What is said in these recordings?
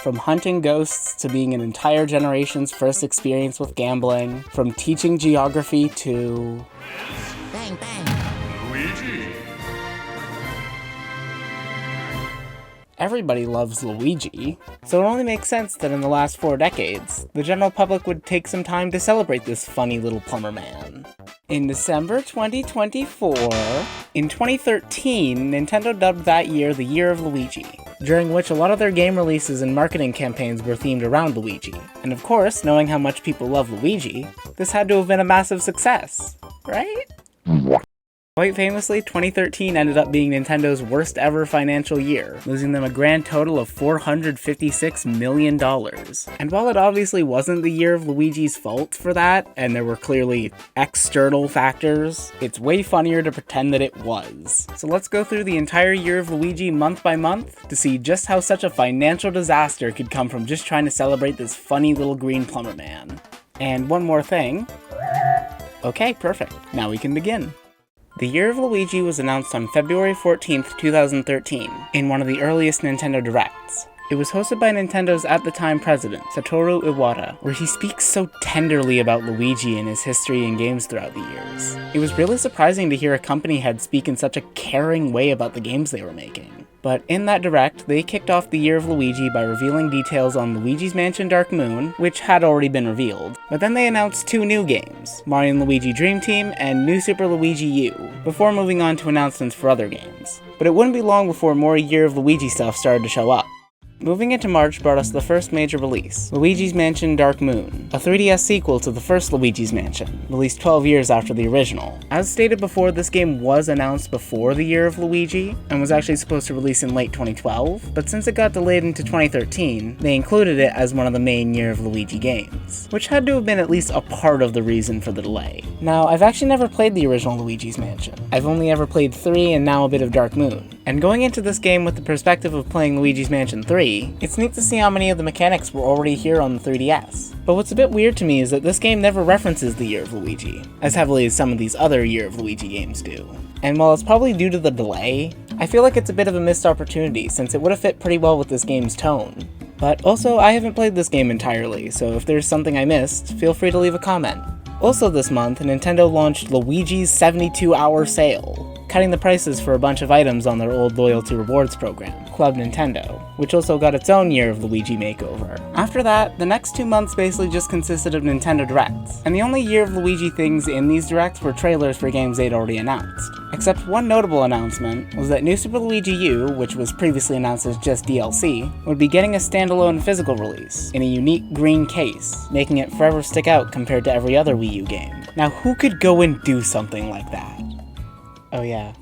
From hunting ghosts to being an entire generation's first experience with gambling, from teaching geography to... Bang, bang. Luigi. Everybody loves Luigi, so it only makes sense that in the last 4 decades, the general public would take some time to celebrate this funny little plumber man. In December 2024, in 2013, Nintendo dubbed that year the Year of Luigi, during which a lot of their game releases and marketing campaigns were themed around Luigi. And of course, knowing how much people love Luigi, this had to have been a massive success, right? Quite famously, 2013 ended up being Nintendo's worst ever financial year, losing them a grand total of $456 million. And while it obviously wasn't the Year of Luigi's fault for that, and there were clearly external factors, it's way funnier to pretend that it was. So let's go through the entire Year of Luigi month by month to see just how such a financial disaster could come from just trying to celebrate this funny little green plumber man. And one more thing. Okay, perfect. Now we can begin. The Year of Luigi was announced on February 14th, 2013, in one of the earliest Nintendo Directs. It was hosted by Nintendo's at-the-time president, Satoru Iwata, where he speaks so tenderly about Luigi and his history in games throughout the years. It was really surprising to hear a company head speak in such a caring way about the games they were making. But in that direct, they kicked off the Year of Luigi by revealing details on Luigi's Mansion Dark Moon, which had already been revealed. But then they announced 2 new games, Mario & Luigi Dream Team and New Super Luigi U, before moving on to announcements for other games. But it wouldn't be long before more Year of Luigi stuff started to show up. Moving into March brought us the first major release, Luigi's Mansion Dark Moon, a 3DS sequel to the first Luigi's Mansion, released 12 years after the original. As stated before, this game was announced before the Year of Luigi, and was actually supposed to release in late 2012, but since it got delayed into 2013, they included it as one of the main Year of Luigi games, which had to have been at least a part of the reason for the delay. Now, I've actually never played the original Luigi's Mansion. I've only ever played 3 and now a bit of Dark Moon, and going into this game with the perspective of playing Luigi's Mansion 3, it's neat to see how many of the mechanics were already here on the 3DS. But what's a bit weird to me is that this game never references the Year of Luigi, as heavily as some of these other Year of Luigi games do. And while it's probably due to the delay, I feel like it's a bit of a missed opportunity since it would have fit pretty well with this game's tone. But also, I haven't played this game entirely, so if there's something I missed, feel free to leave a comment. Also this month, Nintendo launched Luigi's 72-hour sale, cutting the prices for a bunch of items on their old loyalty rewards program, Club Nintendo, which also got its own Year of Luigi makeover. After that, the next 2 months basically just consisted of Nintendo Directs, and the only Year of Luigi things in these Directs were trailers for games they'd already announced. Except one notable announcement was that New Super Luigi U, which was previously announced as just DLC, would be getting a standalone physical release, in a unique green case, making it forever stick out compared to every other Wii U game. Now who could go and do something like that? Oh yeah.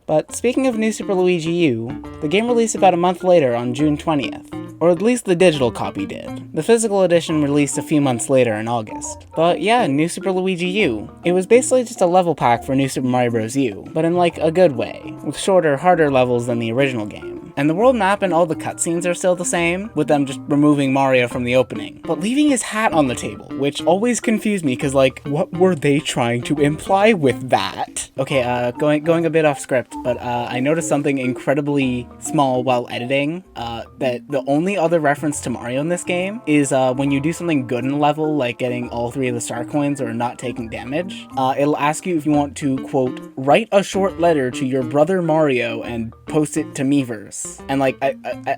But speaking of New Super Luigi U, the game released about a month later on June 20th. Or at least the digital copy did. The physical edition released a few months later in August. But yeah, New Super Luigi U. It was basically just a level pack for New Super Mario Bros. U, but in like a good way, with shorter, harder levels than the original game. And the world map and all the cutscenes are still the same, with them just removing Mario from the opening, but leaving his hat on the table, which always confused me, cause like, what were they trying to imply with that? Okay, going a bit off script, but I noticed something incredibly small while editing, that the only other reference to Mario in this game is when you do something good in a level, like getting all 3 of the star coins or not taking damage, it'll ask you if you want to, quote, write a short letter to your brother Mario and post it to Miiverse. And like,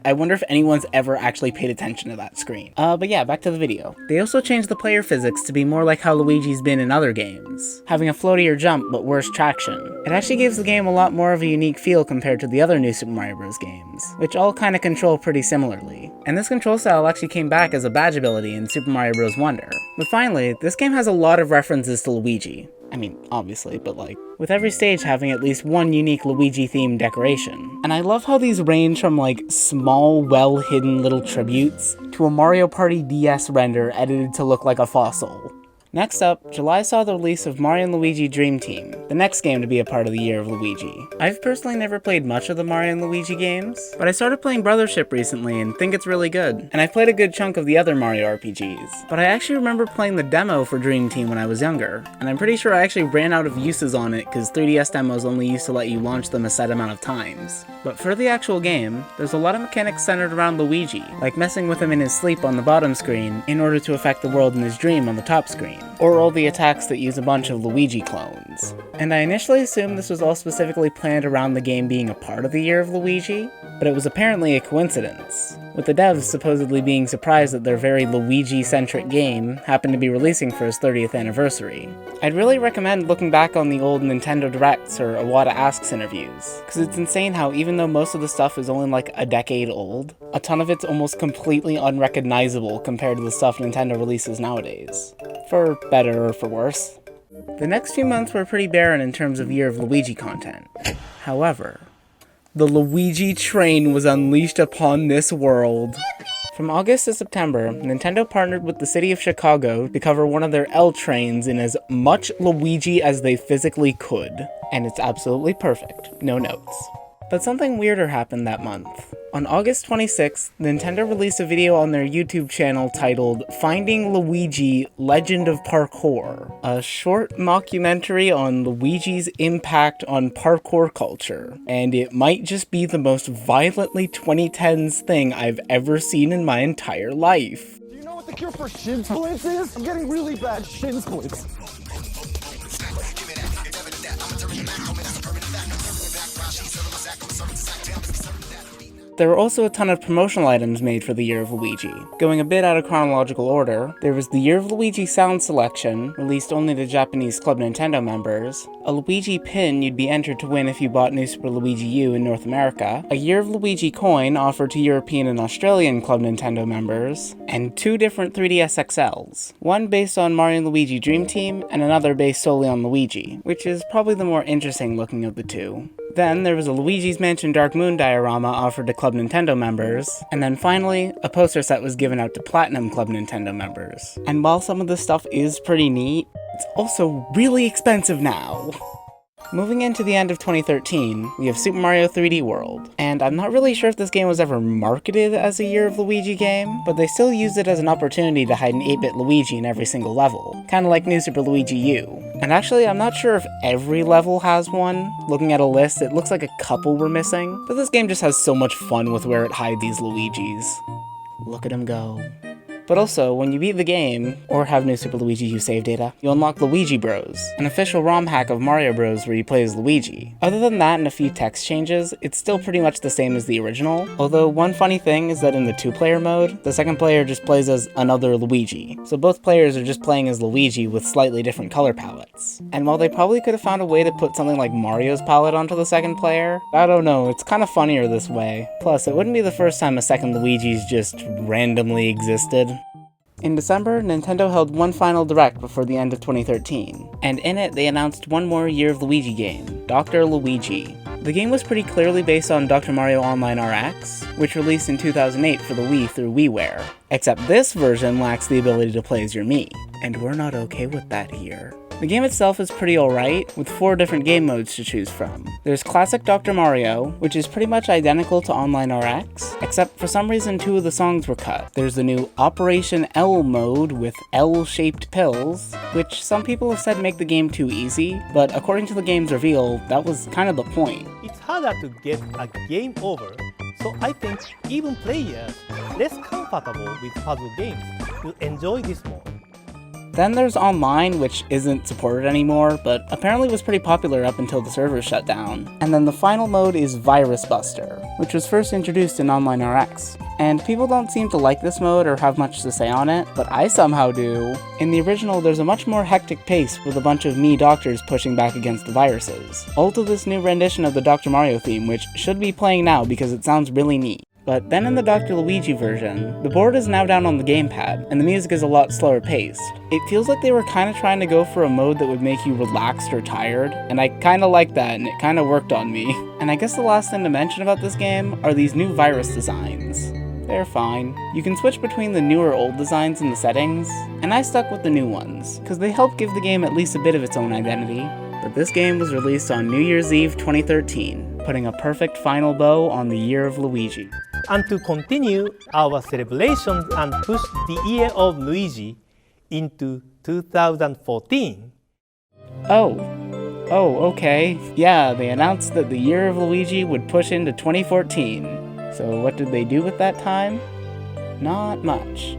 I wonder if anyone's ever actually paid attention to that screen. But yeah, back to the video. They also changed the player physics to be more like how Luigi's been in other games, having a floatier jump but worse traction. It actually gives the game a lot more of a unique feel compared to the other New Super Mario Bros. Games, which all kind of control pretty similarly. And this control style actually came back as a badge ability in Super Mario Bros. Wonder. But finally, this game has a lot of references to Luigi. I mean, obviously, but like, with every stage having at least one unique Luigi-themed decoration. And I love how these range from like small, well-hidden little tributes to a Mario Party DS render edited to look like a fossil. Next up, July saw the release of Mario & Luigi Dream Team, the next game to be a part of the Year of Luigi. I've personally never played much of the Mario & Luigi games, but I started playing Brothership recently and think it's really good. And I've played a good chunk of the other Mario RPGs, but I actually remember playing the demo for Dream Team when I was younger, and I'm pretty sure I actually ran out of uses on it because 3DS demos only used to let you launch them a set amount of times. But for the actual game, there's a lot of mechanics centered around Luigi, like messing with him in his sleep on the bottom screen in order to affect the world in his dream on the top screen, or all the attacks that use a bunch of Luigi clones. And I initially assumed this was all specifically planned around the game being a part of the Year of Luigi, but it was apparently a coincidence, with the devs supposedly being surprised that their very Luigi-centric game happened to be releasing for his 30th anniversary. I'd really recommend looking back on the old Nintendo Directs or Iwata Asks interviews, because it's insane how even though most of the stuff is only like a decade old, a ton of it's almost completely unrecognizable compared to the stuff Nintendo releases nowadays. For better or for worse. The next few months were pretty barren in terms of Year of Luigi content. However, the Luigi train was unleashed upon this world. From August to September, Nintendo partnered with the city of Chicago to cover one of their L trains in as much Luigi as they physically could. And it's absolutely perfect, no notes. But something weirder happened that month. On August 26th, Nintendo released a video on their YouTube channel titled Finding Luigi, Legend of Parkour, a short mockumentary on Luigi's impact on parkour culture, and it might just be the most violently 2010s thing I've ever seen in my entire life. Do you know what the cure for shin splints is? I'm getting really bad shin splints. There were also a ton of promotional items made for the Year of Luigi. Going a bit out of chronological order, there was the Year of Luigi sound selection, released only to Japanese Club Nintendo members, a Luigi pin you'd be entered to win if you bought New Super Luigi U in North America, a Year of Luigi coin offered to European and Australian Club Nintendo members, and 2 different 3DS XLs, one based on Mario & Luigi Dream Team, and another based solely on Luigi, which is probably the more interesting looking of the two. Then there was a Luigi's Mansion Dark Moon diorama offered to Club Nintendo members, and then finally, a poster set was given out to Platinum Club Nintendo members. And while some of this stuff is pretty neat, it's also really expensive now. Moving into the end of 2013, we have Super Mario 3D World, and I'm not really sure if this game was ever marketed as a Year of Luigi game, but they still used it as an opportunity to hide an 8-bit Luigi in every single level, kinda like New Super Luigi U. And actually, I'm not sure if every level has one. Looking at a list, it looks like a couple were missing, but this game just has so much fun with where it hides these Luigis. Look at him go. But also, when you beat the game, or have New Super Luigi U save data, you unlock Luigi Bros, an official ROM hack of Mario Bros where you play as Luigi. Other than that and a few text changes, it's still pretty much the same as the original, although one funny thing is that in the 2-player mode, the second player just plays as another Luigi, so both players are just playing as Luigi with slightly different color palettes. And while they probably could have found a way to put something like Mario's palette onto the second player, I don't know, it's kinda funnier this way. Plus, it wouldn't be the first time a second Luigi's just randomly existed. In December, Nintendo held one final Direct before the end of 2013, and in it they announced one more Year of Luigi game, Dr. Luigi. The game was pretty clearly based on Dr. Mario Online RX, which released in 2008 for the Wii through WiiWare, except this version lacks the ability to play as your Mii, and we're not okay with that here. The game itself is pretty alright, with 4 different game modes to choose from. There's Classic Dr. Mario, which is pretty much identical to Online RX, except for some reason 2 of the songs were cut. There's the new Operation L mode with L-shaped pills, which some people have said make the game too easy, but according to the game's reveal, that was kind of the point. It's harder to get a game over, so I think even players less comfortable with puzzle games will enjoy this mode. Then there's Online, which isn't supported anymore, but apparently was pretty popular up until the servers shut down. And then the final mode is Virus Buster, which was first introduced in Online RX. And people don't seem to like this mode or have much to say on it, but I somehow do. In the original, there's a much more hectic pace with a bunch of Mii doctors pushing back against the viruses. All to this new rendition of the Dr. Mario theme, which should be playing now because it sounds really neat. But then in the Dr. Luigi version, the board is now down on the gamepad, and the music is a lot slower paced. It feels like they were kinda trying to go for a mode that would make you relaxed or tired, and I kinda like that, and it kinda worked on me. And I guess the last thing to mention about this game are these new virus designs. They're fine. You can switch between the new or old designs in the settings, and I stuck with the new ones, because they help give the game at least a bit of its own identity. But this game was released on New Year's Eve 2013, putting a perfect final bow on the Year of Luigi. And to continue our celebrations and push the Year of Luigi into 2014. Oh, okay. Yeah, they announced that the Year of Luigi would push into 2014. So what did they do with that time? Not much.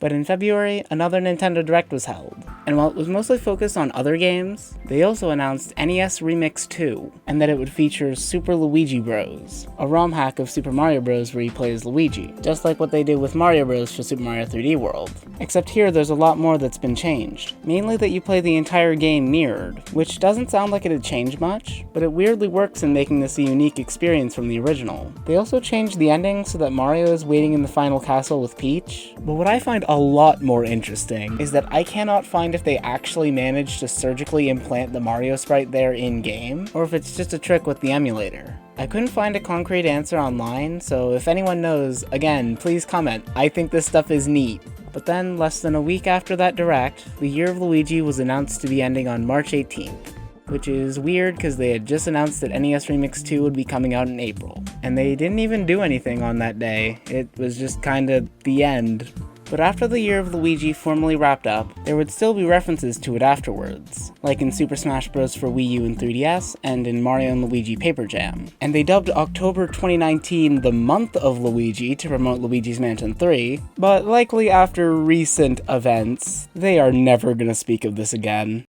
But in February, another Nintendo Direct was held, and while it was mostly focused on other games, they also announced NES Remix 2, and that it would feature Super Luigi Bros, a ROM hack of Super Mario Bros. Where you play as Luigi, just like what they did with Mario Bros. For Super Mario 3D World. Except here there's a lot more that's been changed, mainly that you play the entire game mirrored, which doesn't sound like it'd change much, but it weirdly works in making this a unique experience from the original. They also changed the ending so that Mario is waiting in the final castle with Peach, but what I find a lot more interesting is that I cannot find if they actually managed to surgically implant the Mario sprite there in-game, or if it's just a trick with the emulator. I couldn't find a concrete answer online, so if anyone knows, again, please comment. I think this stuff is neat. But then, less than a week after that Direct, the Year of Luigi was announced to be ending on March 18th. Which is weird because they had just announced that NES Remix 2 would be coming out in April. And they didn't even do anything on that day. It was just kinda the end. But after the Year of Luigi formally wrapped up, there would still be references to it afterwards, like in Super Smash Bros. For Wii U and 3DS, and in Mario & Luigi Paper Jam. And they dubbed October 2019 the month of Luigi to promote Luigi's Mansion 3, but likely after recent events, they are never gonna speak of this again.